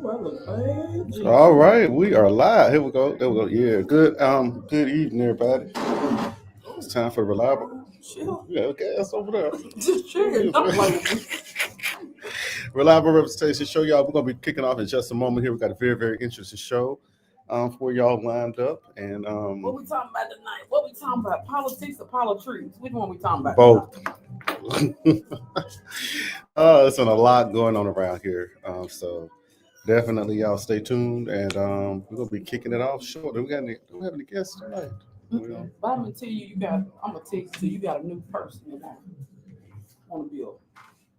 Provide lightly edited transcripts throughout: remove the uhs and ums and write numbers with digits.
All right, we are live. Here we go. There we go. Yeah, good evening, everybody. It's time for reliable. Yeah, okay, that's over there. Reliable representation show, y'all. We're gonna be kicking off in just a moment. Here, we got a very, very interesting show for y'all lined up, and what we talking about tonight? What we talking about? Politics or politics? Which one we talking about? Both. There's a lot going on around here, so definitely y'all stay tuned, and we're gonna be kicking it off short. Do we have any guests tonight? But I'm gonna tell you, I'm gonna text you got a new person that want to be a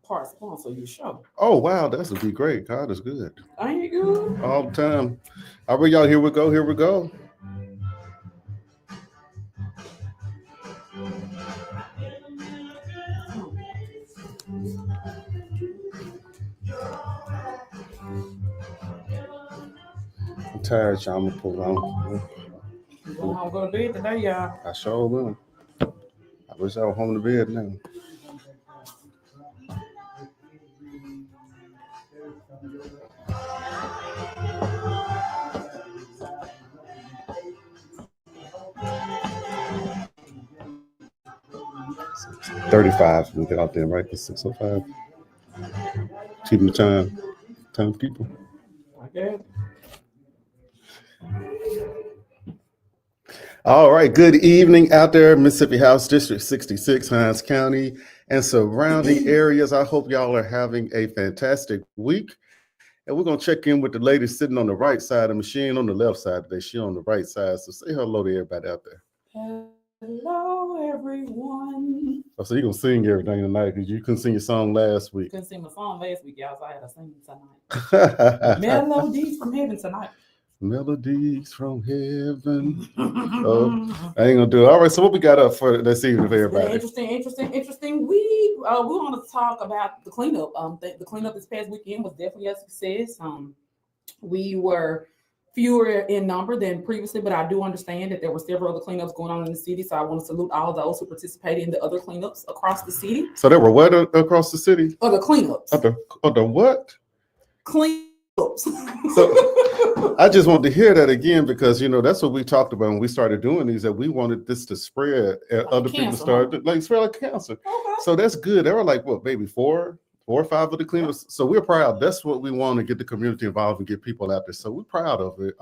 part sponsor of your show. Oh wow, that would be great. God is good. Ain't it good? All the time. All right, y'all. Here we go. Here we go. I'm tired, y'all. I'm gonna pull on. I'm gonna to bed today, y'all. I sure will. I wish I was home to bed now. $35. We get out there right for 6:05. Keeping the time people. Okay. All right. Good evening out there, Mississippi House District 66, Hinds County, and surrounding areas. I hope y'all are having a fantastic week. And we're gonna check in with the lady sitting on the right side of the machine, on the left side today. She on the right side. So say hello to everybody out there. Hello, everyone. Oh, so you're gonna sing everything tonight because you couldn't sing your song last week. Couldn't sing my song last week, y'all. So I had to sing it tonight. Melodies from heaven tonight. Melodies from heaven. Oh, I ain't gonna do it. All right, so what we got up for this evening for everybody? Interesting week. We want to talk about the cleanup. The cleanup this past weekend was definitely a success. We were fewer in number than previously, but I do understand that there were several other cleanups going on in the city. So I want to salute all those who participated in the other cleanups across the city. So there were what across the city? Other cleanups. Other what? Cleanups. So I just want to hear that again because that's what we talked about when we started doing these, that we wanted this to spread. Other people started spread like cancer. Okay. So that's good. There were like maybe four or five of the cleanups. So we're proud. That's what we want to get the community involved and get people out there. So we're proud of it.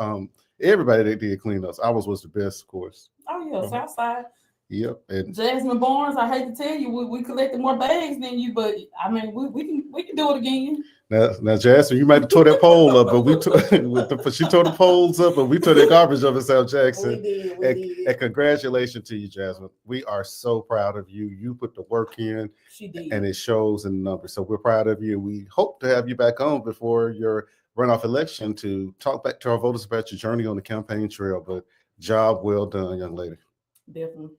Everybody that did cleanups, ours was the best, of course. Oh yeah, Southside. Yep. And Jasmine Barnes, I hate to tell you, we collected more bags than you, but I mean we can do it again. Now, Jasmine, you might have tore that pole up, but she tore the poles up, but we tore the garbage up in South Jackson. We did. And congratulations to you, Jasmine. We are so proud of you. You put the work in. She did. And it shows in the numbers. So we're proud of you. We hope to have you back on before your runoff election to talk back to our voters about your journey on the campaign trail. But job well done, young lady. Definitely.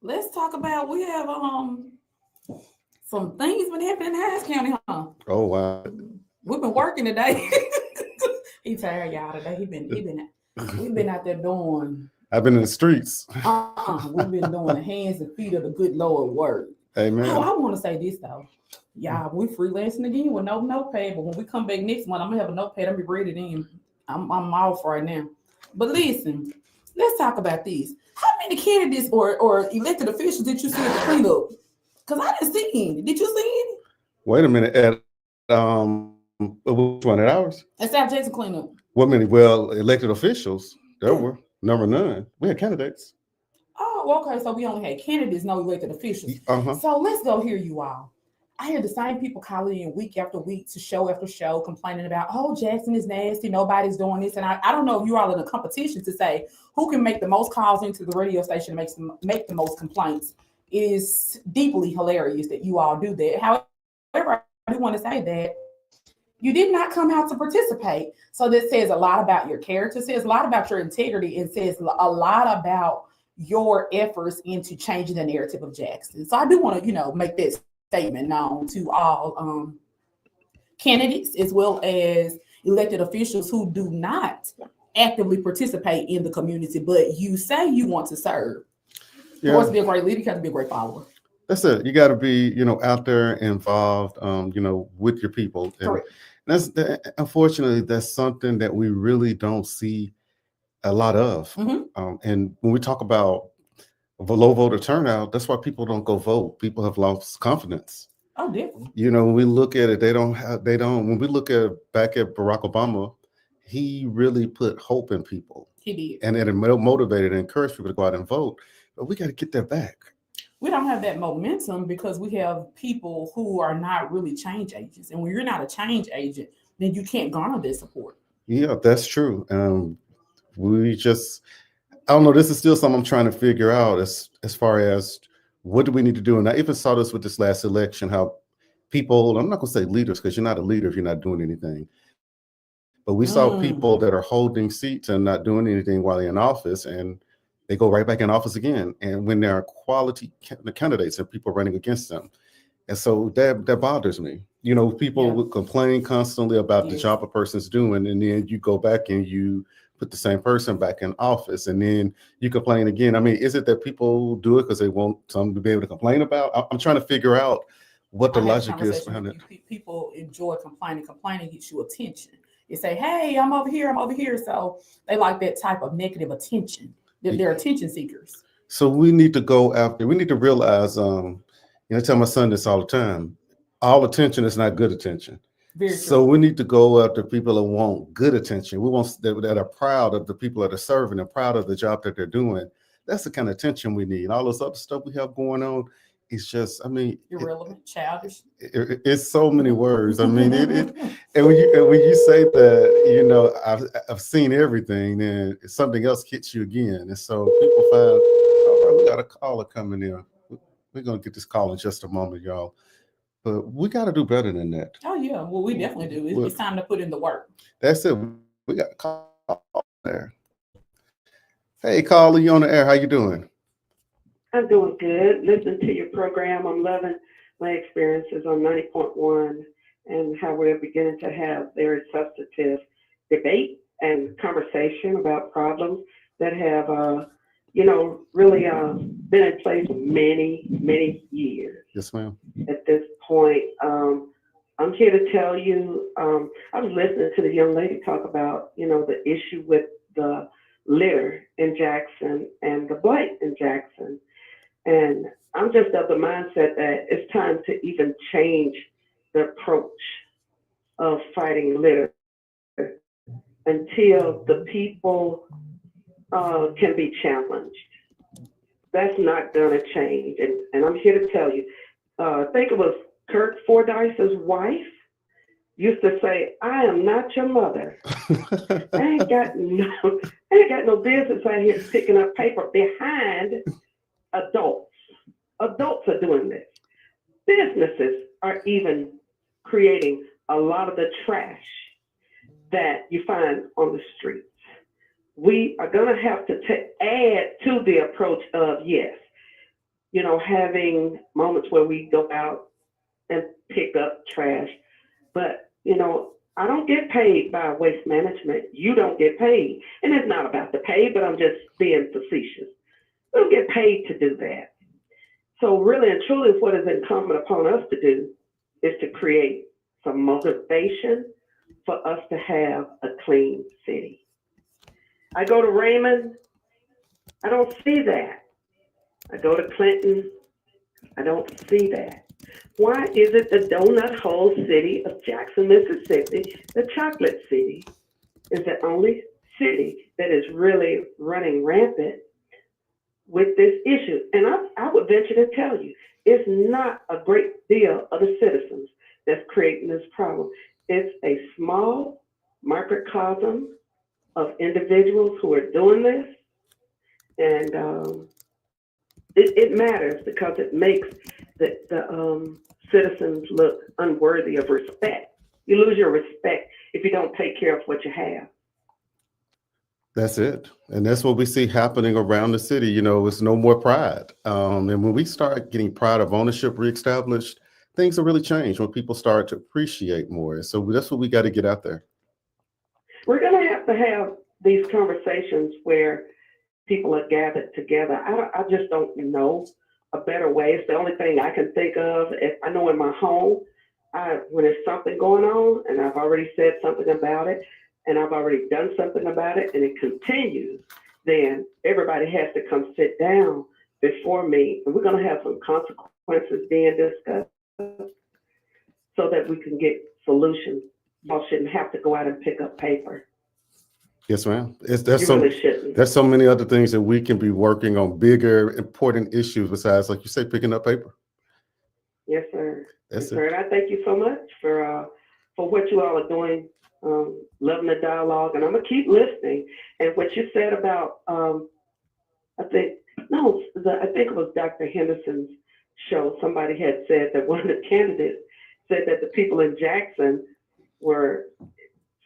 Let's talk about, we have some things been happening in Hinds County, huh? Oh wow. We've been working today. He's tired, y'all, today. We've been out there doing. I've been in the streets. We've been doing the hands and feet of the good Lord word. Amen. Oh, I want to say this though. Y'all, we freelancing again with no notepad, but when we come back next month, I'm gonna have a notepad. I'm gonna be ready then. I'm off right now. But listen, let's talk about this. How many candidates or elected officials did you see at the cleanup? Because I didn't see any. Did you see any? Wait a minute. At which one? At ours? At South Jackson cleanup. What many? Well, elected officials. There were number none. We had candidates. Oh, okay. So we only had candidates, no elected officials. So let's go here, you all. I hear the same people calling in week after week to show after show complaining about, oh, Jackson is nasty. Nobody's doing this. And I don't know if you're all in a competition to say who can make the most calls into the radio station and make the most complaints. It is deeply hilarious that you all do that. However, I do want to say that you did not come out to participate. So this says a lot about your character, says a lot about your integrity, and says a lot about your efforts into changing the narrative of Jackson. So I do want to, make this statement known to all candidates as well as elected officials who do not actively participate in the community, but you say you want to serve. Yeah. You want to be a great leader, you have to be a great follower. That's it. You got to be, out there involved, with your people. And unfortunately, that's something that we really don't see a lot of. And when we talk about low voter turnout, that's why people don't go vote. People have lost confidence. Oh, definitely. When we look at it, when we look back at Barack Obama, he really put hope in people. He did. And it motivated and encouraged people to go out and vote. But we got to get that back. We don't have that momentum because we have people who are not really change agents. And when you're not a change agent, then you can't garner their support. Yeah, that's true. I don't know, this is still something I'm trying to figure out as far as what do we need to do. And I even saw this with this last election, how people, I'm not going to say leaders, because you're not a leader if you're not doing anything. But we saw people that are holding seats and not doing anything while they're in office, and they go right back in office again. And when there are quality candidates and people running against them. And so that bothers me. People would complain constantly about the job a person's doing, and then you go back and you put the same person back in office, and then you complain again. I mean, is it that people do it because they want something to be able to complain about? I'm trying to figure out what the logic is behind it. People enjoy complaining. Complaining gets you attention. You say, hey, I'm over here. So they like that type of negative attention. They're attention seekers. So we need to realize, I tell my son this all the time, all attention is not good attention. So we need to go after people that want good attention. We want that are proud of the people that are serving and proud of the job that they're doing. That's the kind of attention we need. All this other stuff we have going on, it's just, irrelevant, childish. It's so many words. And when you say that, I've seen everything, then something else hits you again. And so people find, all right, we got a caller coming in. We're gonna get this call in just a moment, y'all. But we got to do better than that. Oh, yeah. Well, we definitely do. It's time to put in the work. That's it. We got a call there. Hey, caller, you on the air. How you doing? I'm doing good. Listening to your program. I'm loving my experiences on 90.1 and how we're beginning to have very substantive debate and conversation about problems that have, really been in place for many, many years. Yes, ma'am. At this point, I'm here to tell you, I was listening to the young lady talk about, the issue with the litter in Jackson and the blight in Jackson. And I'm just of the mindset that it's time to even change the approach of fighting litter until the people can be challenged. That's not going to change. And I'm here to tell you, I think it was Kirk Fordyce's wife used to say, I am not your mother. I ain't got no business out here picking up paper behind adults. Adults are doing this. Businesses are even creating a lot of the trash that you find on the streets. We are going to have to add to the approach of, yes, having moments where we go out and pick up trash. But, I don't get paid by Waste Management. You don't get paid. And it's not about the pay, but I'm just being facetious. We don't get paid to do that. So really and truly, what is incumbent upon us to do is to create some motivation for us to have a clean city. I go to Raymond, I don't see that. I go to Clinton, I don't see that. Why is it the donut hole city of Jackson, Mississippi, the chocolate city, is the only city that is really running rampant with this issue? And I would venture to tell you, it's not a great deal of the citizens that's creating this problem. It's a small microcosm of individuals who are doing this. And it matters because it makes the citizens look unworthy of respect. You lose your respect if you don't take care of what you have. That's it. And that's what we see happening around the city. It's no more pride. And when we start getting pride of ownership reestablished, things will really change when people start to appreciate more. So that's what we got to get out there. We're going to have these conversations where people are gathered together. I just don't know a better way. It's the only thing I can think of. If I know in my home, when there's something going on and I've already said something about it and I've already done something about it and it continues, then everybody has to come sit down before me, and we're going to have some consequences being discussed so that we can get solutions. Y'all shouldn't have to go out and pick up paper. Yes, ma'am. Shouldn't. There's so many other things that we can be working on, bigger, important issues besides, like you say, picking up paper. Yes, sir. That's yes, sir. And I thank you so much for what you all are doing, loving the dialogue, and I'm gonna keep listening. And what you said about, I think it was Dr. Henderson's show. Somebody had said that one of the candidates said that the people in Jackson were,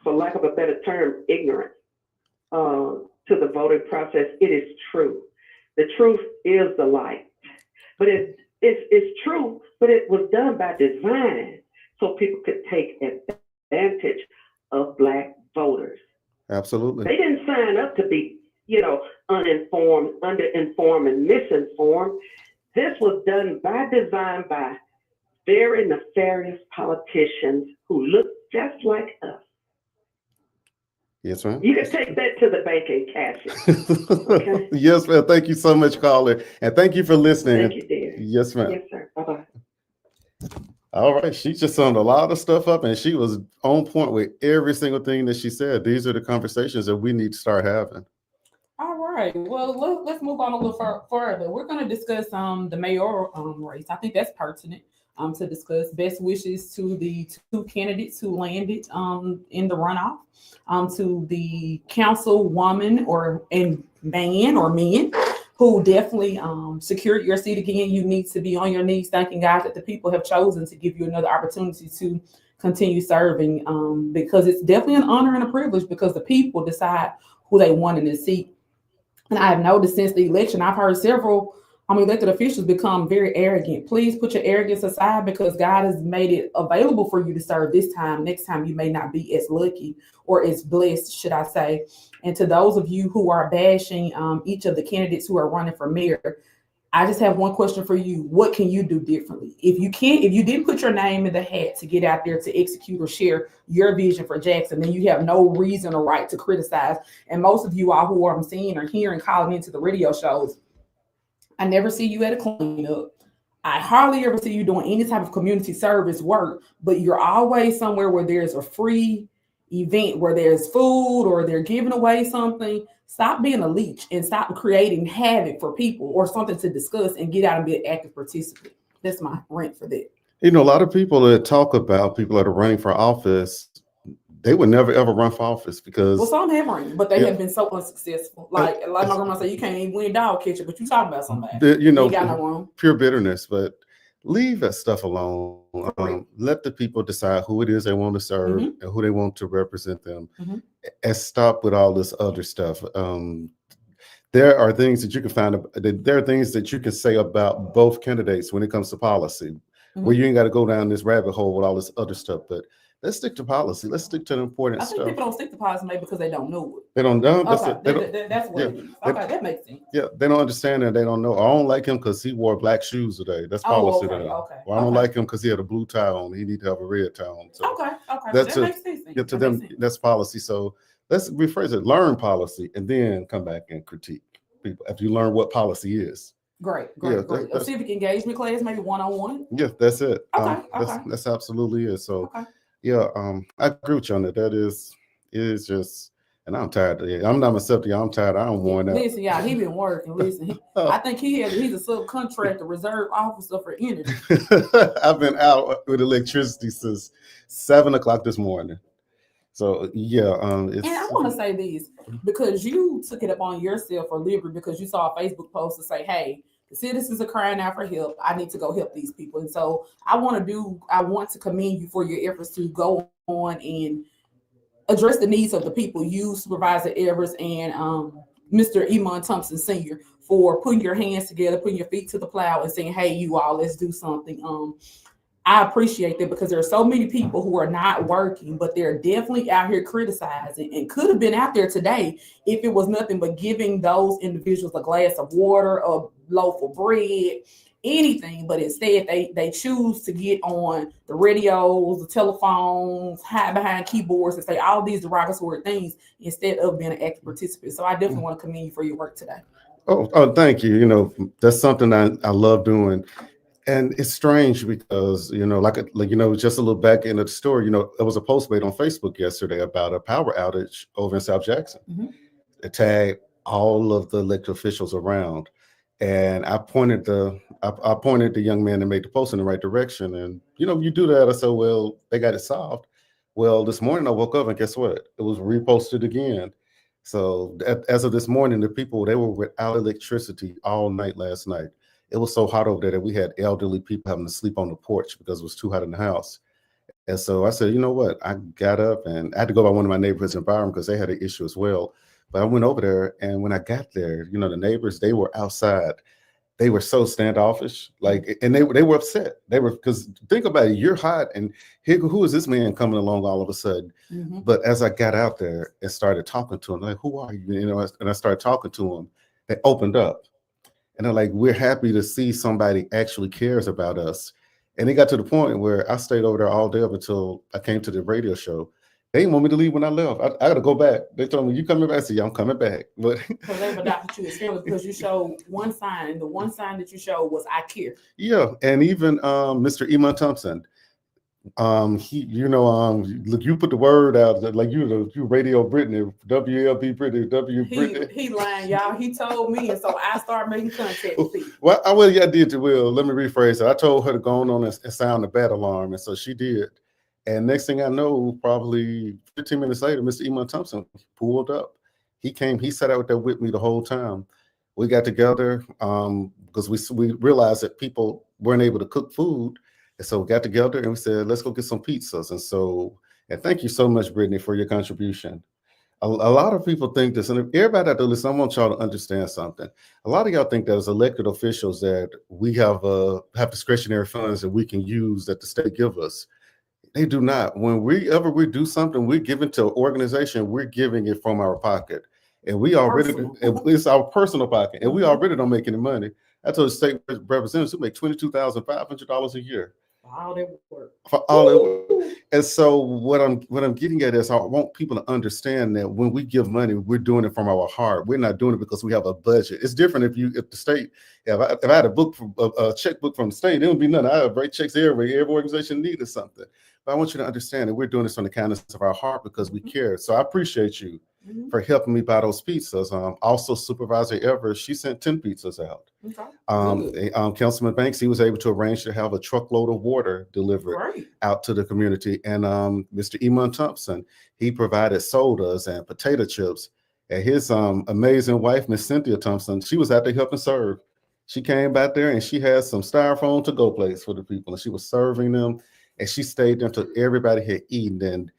for lack of a better term, ignorant to the voting process. It is true. The truth is the light. But it's true, but it was done by design so people could take advantage of Black voters. Absolutely. They didn't sign up to be, uninformed, underinformed, and misinformed. This was done by design by very nefarious politicians who look just like us. Yes, ma'am. You can take that to the bank and cash it. Okay? Yes, ma'am. Thank you so much, caller. And thank you for listening. Thank you, dear. Yes, ma'am. Yes, sir. Bye-bye. All right. She just summed a lot of stuff up, and she was on point with every single thing that she said. These are the conversations that we need to start having. All right. Well, let's move on a little further. We're going to discuss the mayoral race. I think that's pertinent to discuss. Best wishes to the two candidates who landed in the runoff, to the councilwoman and men who definitely secured your seat again. You need to be on your knees thanking God that the people have chosen to give you another opportunity to continue serving, because it's definitely an honor and a privilege, because the people decide who they want in the seat. And I have noticed since the election, I've heard several elected officials become very arrogant. Please put your arrogance aside, because God has made it available for you to serve this time. Next time you may not be as lucky or as blessed, should I say. And to those of you who are bashing each of the candidates who are running for mayor, I just have one question for you. What can you do differently? If you didn't put your name in the hat to get out there to execute or share your vision for Jackson, then you have no reason or right to criticize. And most of you all who I'm seeing or hearing calling into the radio shows, I never see you at a cleanup. I hardly ever see you doing any type of community service work, but you're always somewhere where there's a free event, where there's food or they're giving away something. Stop being a leech and stop creating havoc for people or something to discuss, and get out and be an active participant. That's my rant for that. A lot of people that talk about people that are running for office, they would never ever run for office because some have run, but they have been so unsuccessful. Like my grandma said, you can't even win dog catcher, but you talking about somebody. You got no room. Pure bitterness, but leave that stuff alone. Let the people decide who it is they want to serve and who they want to represent them, and stop with all this other stuff. There are things that you can find. There are things that you can say about both candidates when it comes to policy, where you ain't got to go down this rabbit hole with all this other stuff. But let's stick to policy. Let's stick to the important stuff. I think people don't stick to policy maybe because they don't know it. They don't know. That's what it is. Okay, that makes sense. Yeah, they don't understand it. They don't know. I don't like him because he wore black shoes today. That's policy. Well, I don't like him because he had a blue tie on. He need to have a red tie on. So okay. That makes sense. Yeah, to them, that's policy. So let's rephrase it. Learn policy and then come back and critique people after you learn what policy is. Great. A civic engagement class, maybe one-on-one. Yeah, that's it. Okay. That's absolutely it. So. Yeah, I agree with you on that. That is just, and I'm tired. I'm not myself. I'm tired. I'm worn out. Listen, y'all, he been working. Listen, I think he's a subcontractor, reserve officer for energy. I've been out with electricity since 7:00 this morning. So yeah, and I want to say this because you took it upon yourself for liberty because you saw a Facebook post to say, "Hey, the citizens are crying out for help. I need to go help these people." And so I want to commend you for your efforts to go on and address the needs of the people. You, Supervisor Evers, and Mr. Emon Thompson Sr. for putting your hands together, putting your feet to the plow and saying, "Hey, you all, let's do something." I appreciate that because there are so many people who are not working, but they're definitely out here criticizing and could have been out there today if it was nothing but giving those individuals a glass of water, a loaf of bread, anything, but instead they choose to get on the radios, the telephones, hide behind keyboards, and say all these derogatory things instead of being an active participant. So I definitely want to commend you for your work today. Oh, thank you. You know, that's something I love doing. And it's strange because, you know, like, you know, just a little back end of the story, you know, there was a post made on Facebook yesterday about a power outage over in South Jackson. It tagged all of the elected officials around. And I pointed the young man that made the post in the right direction. And, you know, you do that. I said, well, they got it solved. Well, this morning I woke up and guess what? It was reposted again. So as of this morning, the people, they were without electricity all night last night. It was so hot over there that we had elderly people having to sleep on the porch because it was too hot in the house. And so I said, you know what? I got up and I had to go by one of my neighborhoods environment because they had an issue as well. But I went over there, and when I got there, you know, the neighbors, they were outside. They were so standoffish, like, and they were upset. They were, because think about it, you're hot, and here, who is this man coming along all of a sudden? But as I got out there and started talking to him, like, who are you? You know, and I started talking to them. They opened up. And they're like, we're happy to see somebody actually cares about us. And it got to the point where I stayed over there all day up until I came to the radio show. They didn't want me to leave when I left. I got to go back. They told me, you coming back? I said, yeah, I'm coming back. But because they've adopted you as family because you showed one sign, and the one sign that you showed was I care. Yeah. And even Mr. Iman Thompson, he, you know, look, you put the word out like you Radio Brittany, WLB Brittany, Brittany. He lying, y'all. He told me, and so I started making contact with people. Well, I did you will. Let me rephrase it. I told her to go on and sound the bat alarm, and so she did. And next thing I know, probably 15 minutes later, Mr. Iman Thompson pulled up. He came, he sat out there with me the whole time. We got together because we realized that people weren't able to cook food. And so we got together and we said, let's go get some pizzas. And so, and thank you so much, Brittany, for your contribution. A lot of people think this, and everybody out there listen, I want y'all to understand something. A lot of y'all think that as elected officials that we have discretionary funds that we can use that the state give us. They do not. When we do something, we're giving to an organization, we're giving it from our pocket. And we already, it's our personal pocket, and we already don't make any money. I told the state representatives who make $22,500 a year. For all their work. For all their work. And so what I'm getting at is I want people to understand that when we give money, we're doing it from our heart. We're not doing it because we have a budget. It's different if the state, if I had a checkbook from the state, it would be nothing. I have write checks every organization needed something. But I want you to understand that we're doing this from the kindness of our heart because we care. So I appreciate you for helping me buy those pizzas. Also, Supervisor Evers, she sent 10 pizzas out. Okay. Councilman Banks, he was able to arrange to have a truckload of water delivered out to the community. And Mr. Iman Thompson, he provided sodas and potato chips. And his amazing wife, Miss Cynthia Thompson, she was out there helping serve. She came back there and she had some styrofoam to-go plates for the people, and she was serving them. And she stayed there until everybody had eaten. And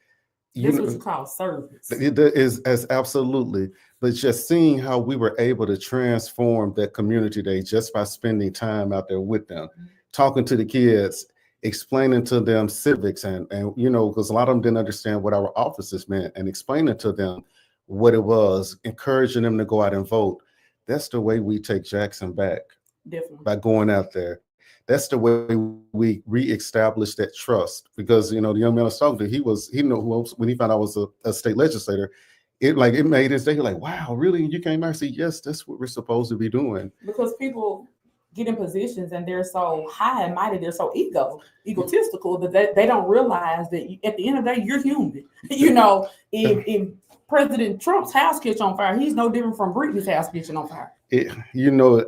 that's what you call service. It is as absolutely, but just seeing how we were able to transform that community day just by spending time out there with them, talking to the kids, explaining to them civics, and you know, because a lot of them didn't understand what our offices meant, and explaining to them what it was, encouraging them to go out and vote. That's the way we take Jackson back. Definitely. By going out there. That's the way we reestablish that trust, because you know the young man I was talking to, he knew who else, when he found out I was a state legislator, it made his day. Like, wow, really? You came out and said, yes, that's what we're supposed to be doing. Because people get in positions and they're so high and mighty, they're so egotistical that they don't realize that at the end of the day, you're human. You know, if President Trump's house catch on fire, he's no different from Brittany's house catching on fire. You know,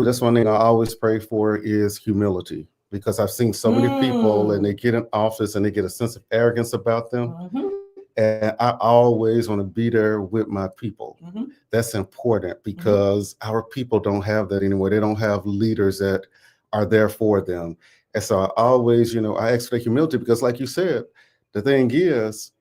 that's one thing I always pray for is humility, because I've seen so many people and they get in office and they get a sense of arrogance about them. And I always want to be there with my people. That's important because our people don't have that anymore. They don't have leaders that are there for them. And so I always, you know, I ask for humility because like you said, the thing is,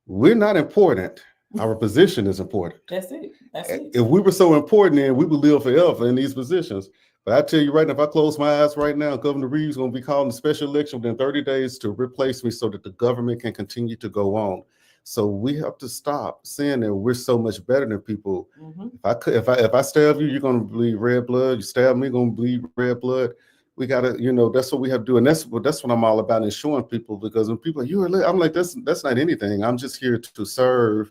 we're not important. Our position is important. That's it. If we were so important, then we would live forever in these positions. But I tell you right now, if I close my eyes right now, Governor Reeves is going to be calling a special election within 30 days to replace me so that the government can continue to go on. So we have to stop saying that we're so much better than people. If I stab you, you're gonna bleed red blood. You stab me, gonna bleed red blood. We gotta, that's what we have to do, and that's what I'm all about, ensuring people. Because when people are, I'm like, that's not anything. I'm just here to serve,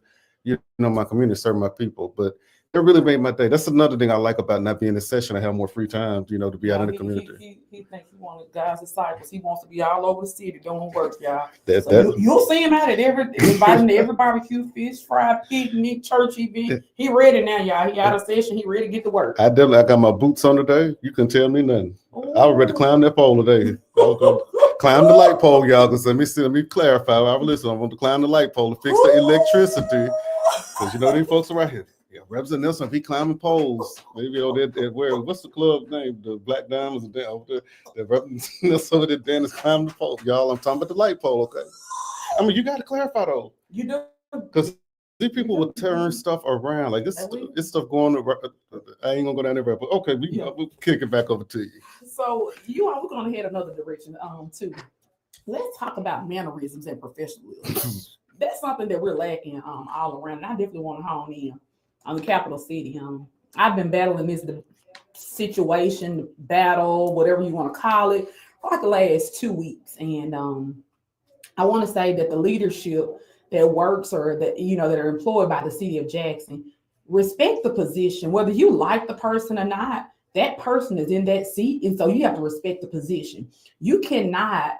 my community, serve my people. But it really made my day. That's another thing I like about not being in session. I have more free time, to be out in the community. He thinks he wanted God's disciples. He wants to be all over the city doing work, y'all. So you'll see him out at inviting to every barbecue, fish fry, picnic, church event. He ready now, y'all. He out of session. He ready to get to work. I got my boots on today. You couldn't tell me nothing. Ooh. I was ready to climb that pole today. I was going to climb the light pole, y'all. Because let me clarify. I want to climb the light pole to fix the electricity. Because these folks are right here. Yeah, Representative Nelson, he climbing poles. Maybe what's the club name? The Black Diamonds over there. The Representative Nelson over there, Dan is climbing the pole. Y'all, I'm talking about the light pole, okay? I mean, you got to clarify though. You do. Because these people would turn stuff around. Like this stuff going I ain't gonna go down there, but okay, we'll kick it back over to you. So we're gonna head another direction too. Let's talk about mannerisms and professionalism. That's something that we're lacking all around. And I definitely want to hone in on the capital city. I've been battling this situation, battle, whatever you want to call it, for like the last 2 weeks. And I want to say that the leadership that works or that that are employed by the city of Jackson respect the position, whether you like the person or not. That person is in that seat, and so you have to respect the position. You cannot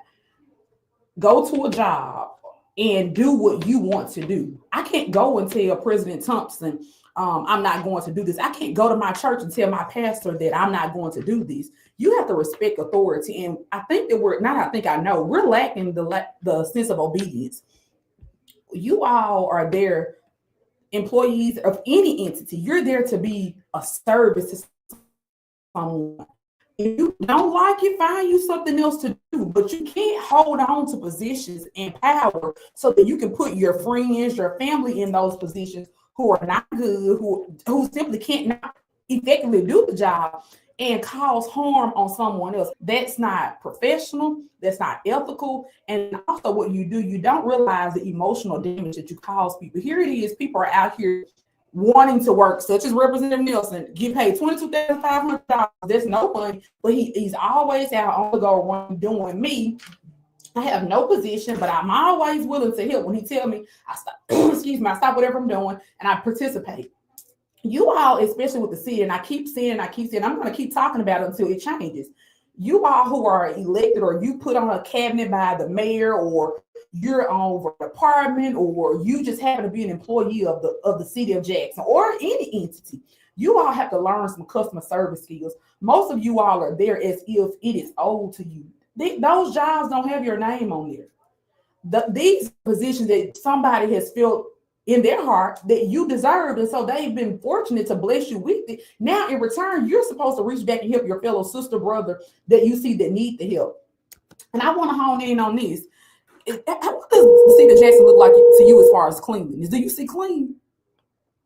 go to a job and do what you want to do. I can't go and tell President Thompson, I'm not going to do this. I can't go to my church and tell my pastor that I'm not going to do this. You have to respect authority. And I think that we're lacking the sense of obedience. You all are there, employees of any entity. You're there to be a service to someone. If you don't like it, find you something else to do. But you can't hold on to positions and power so that you can put your friends, your family in those positions who are not good, who simply can't not effectively do the job and cause harm on someone else. That's not professional. That's not ethical. And also what you do, you don't realize the emotional damage that you cause people. Here it is. People are out here wanting to work, such as Representative Nelson, get paid $22,500. That's no money, but he's always out on the go doing me. I have no position, but I'm always willing to help. When he tell me, I stop, I stop whatever I'm doing and I participate. You all, especially with the city, and I keep saying, I'm going to keep talking about it until it changes. You all who are elected or you put on a cabinet by the mayor or you're over a department or you just happen to be an employee of the city of Jackson or any entity, you all have to learn some customer service skills. Most of you all are there as if it is owed to you. Those jobs don't have your name on there. These positions that somebody has felt in their heart that you deserve, and so they've been fortunate to bless you with it. Now, in return, you're supposed to reach back and help your fellow sister, brother that you see that need the help. And I want to hone in on this. What does the city of Jackson look like to you as far as cleanliness? Do you see clean?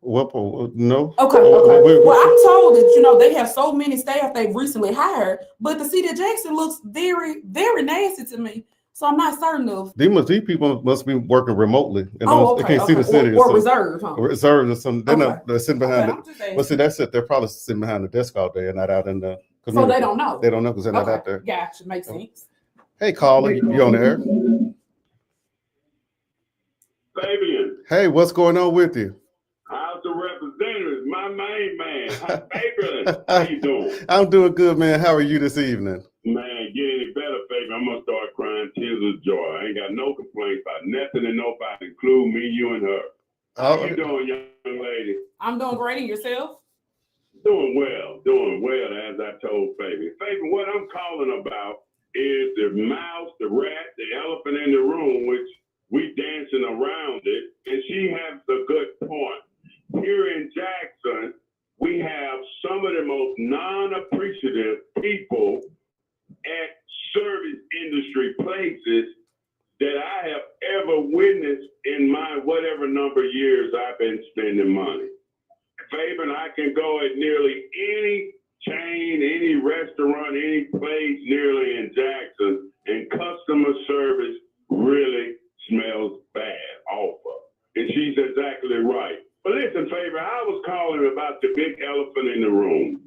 Well, no. Okay. Well, I'm told that they have so many staff they've recently hired, but the city of Jackson looks very, very nasty to me. So I'm not certain of. These people must be working remotely. And they can't see the city. Or reserved, huh? Reserved or something. They're sitting behind it. But see, that's it. They're probably sitting behind the desk all day and not out in the community. So they don't know. They don't know because they're not out there. Gotcha. Makes sense. Hey, caller, you on the air? Fabian. Hey, what's going on with you? How's the representative? My main man. Fabian, how you doing? I'm doing good, man. How are you this evening? Man, get any better, Fabian. I'm going to start crying tears of joy. I ain't got no complaints about nothing and nobody, including me, you, and her. How you doing, young lady? I'm doing great. And yourself? Doing well, as I told Fabian. Fabian, what I'm calling about is the mouse, the rat, the elephant in the room, which we dancing around it, and she has a good point. Here in Jackson, we have some of the most non-appreciative people at service industry places that I have ever witnessed in my whatever number of years I've been spending money. Fabian, I can go at nearly any chain, any restaurant, any place nearly in Jackson, and customer service really smells bad, awful. she's exactly right. But listen, Favor, I was calling about the big elephant in the room,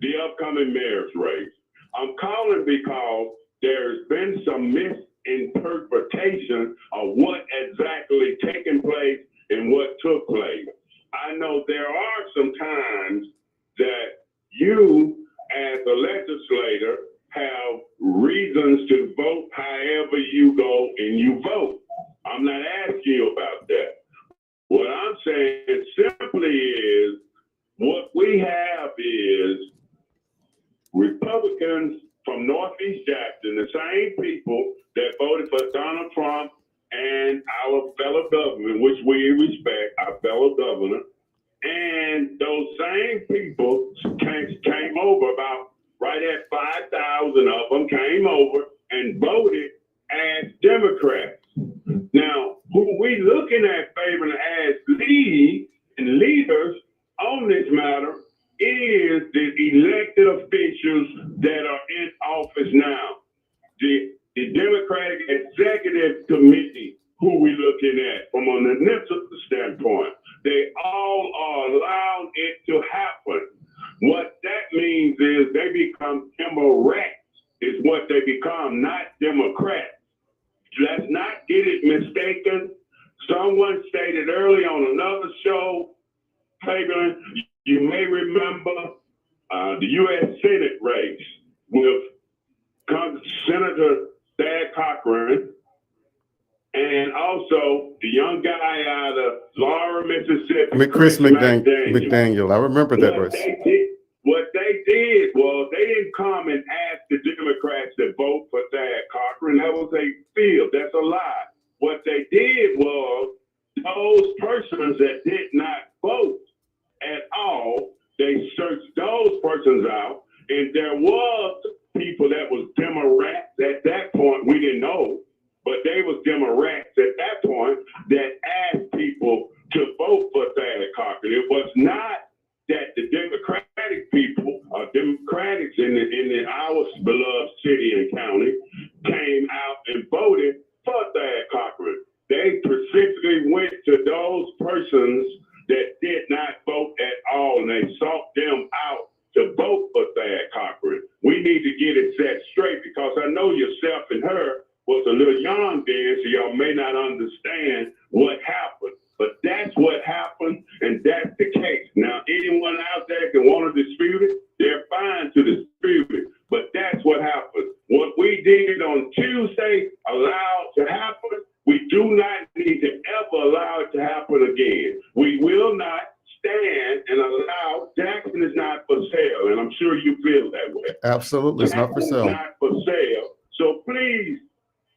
the upcoming mayor's race. I'm calling because there's been some misinterpretation of what exactly taken place and what took place. I know there are some times that you, as a legislator, have reasons to vote however you go and you vote. I'm not asking you about that. What I'm saying simply is what we have is Republicans from Northeast Jackson, the same people that voted for Donald Trump and our fellow governor, which we respect, our fellow governor, and those same people came over, about right at 5,000 of them came over and voted as Democrats. Now, who we looking at, Favor, as leads and leaders on this matter is the elected officials that are in office now. The Democratic Executive Committee, who we looking at from a municipal standpoint, they all are allowed it to happen. What that means is they become Democrats, is what they become, not Democrats. Let's not get it mistaken. Someone stated early on another show, Fabian, you may remember the U.S. Senate race with Senator Thad Cochran and also the young guy out of Laura, Mississippi. Chris McDaniel. I remember that race. What they did was they didn't come and ask the Democrats to vote for Thad Cochran. That was a field. That's a lie. What they did was those persons that did not vote at all, they searched those persons out, and there was people that was Democrats at that point. We didn't know, but they was Democrats at that point that asked people to vote for Thad Cochran. It was not that the Democratic people, Democrats in our beloved city and county, came out and voted for Thad Cochran. They specifically went to those persons that did not vote at all, and they sought them out to vote for Thad Cochran. We need to get it set straight, because I know yourself and her was a little young then, so y'all may not understand what happened. But that's what happened, and that's the case. Now, anyone out there can want to dispute it, they're fine to dispute it. But that's what happened. What we did on Tuesday allowed to happen. We do not need to ever allow it to happen again. We will not stand and allow. Jackson is not for sale, and I'm sure you feel that way. Absolutely, it's not for sale. Jackson is not for sale. So please,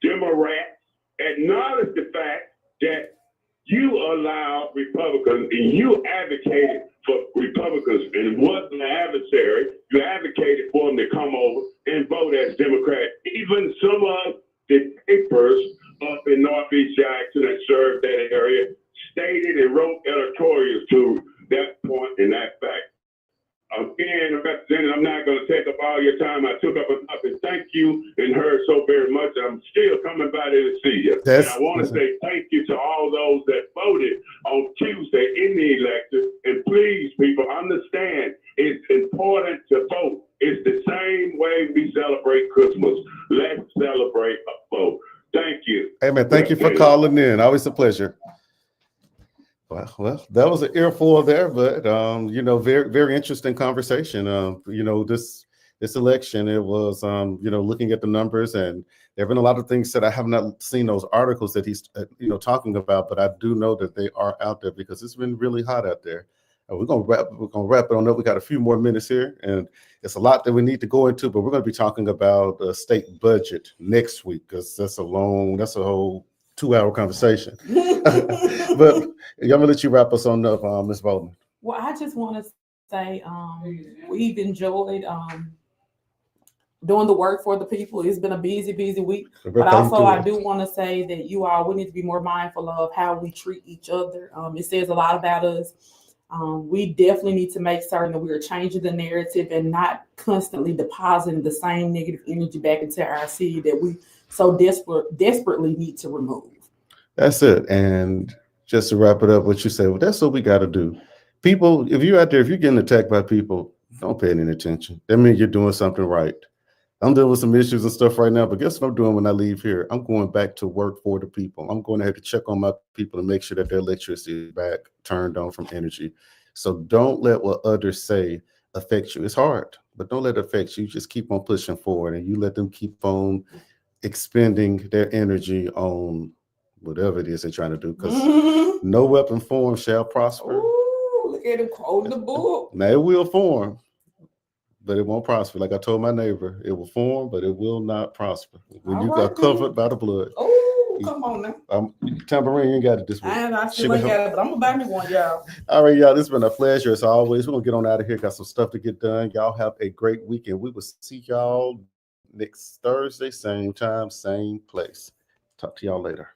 Democrats, acknowledge the fact that you allowed Republicans and you advocated for Republicans and wasn't an adversary. You advocated for them to come over and vote as Democrats. Even some of the papers up in Northeast Jackson that served that area stated and wrote editorials to that point and that fact. Again, Representative, I'm not going to take up all your time. I took up enough, and thank you and her so very much. I'm still coming by there to see you. And I want to say thank you to all those that voted on Tuesday in the election. And please, people, understand it's important to vote. It's the same way we celebrate Christmas. Let's celebrate a vote. Thank you. Hey, man, thank you for calling in. Always a pleasure. Well, that was an earful there, but very, very interesting conversation. This election, it was looking at the numbers, and there have been a lot of things that I have not seen those articles that he's talking about, but I do know that they are out there because it's been really hot out there. We're gonna wrap it on up. We got a few more minutes here, and it's a lot that we need to go into, but we're going to be talking about the state budget next week, because that's a whole 2-hour conversation. But I'm gonna let you wrap us on up, Ms. Bowman. Well, I just want to say we've enjoyed doing the work for the people. It's been a busy week. But also I do want to say that we need to be more mindful of how we treat each other. It says a lot about us. We definitely need to make certain that we are changing the narrative and not constantly depositing the same negative energy back into our city that we so desperately need to remove. That's it. And just to wrap it up, what you say, well, that's what we got to do. People, if you're out there, if you're getting attacked by people, don't pay any attention. That means you're doing something right. I'm dealing with some issues and stuff right now, but guess what I'm doing when I leave here? I'm going back to work for the people. I'm going to have to check on my people and make sure that their electricity is back turned on from energy. So don't let what others say affect you. It's hard, but don't let it affect you. Just keep on pushing forward, and you let them keep on expending their energy on whatever it is they're trying to do, because no weapon formed shall prosper. Ooh, look at him quoting the book. Now it will form, but it won't prosper. Like I told my neighbor, it will form, but it will not prosper. When you got covered by the blood. Oh, come on now. Tambourine, you ain't got it this week. I still ain't got it, but I'm gonna buy me one, y'all. All right, y'all. This has been a pleasure as always. We're gonna get on out of here. Got some stuff to get done. Y'all have a great weekend. We will see y'all next Thursday, same time, same place. Talk to y'all later.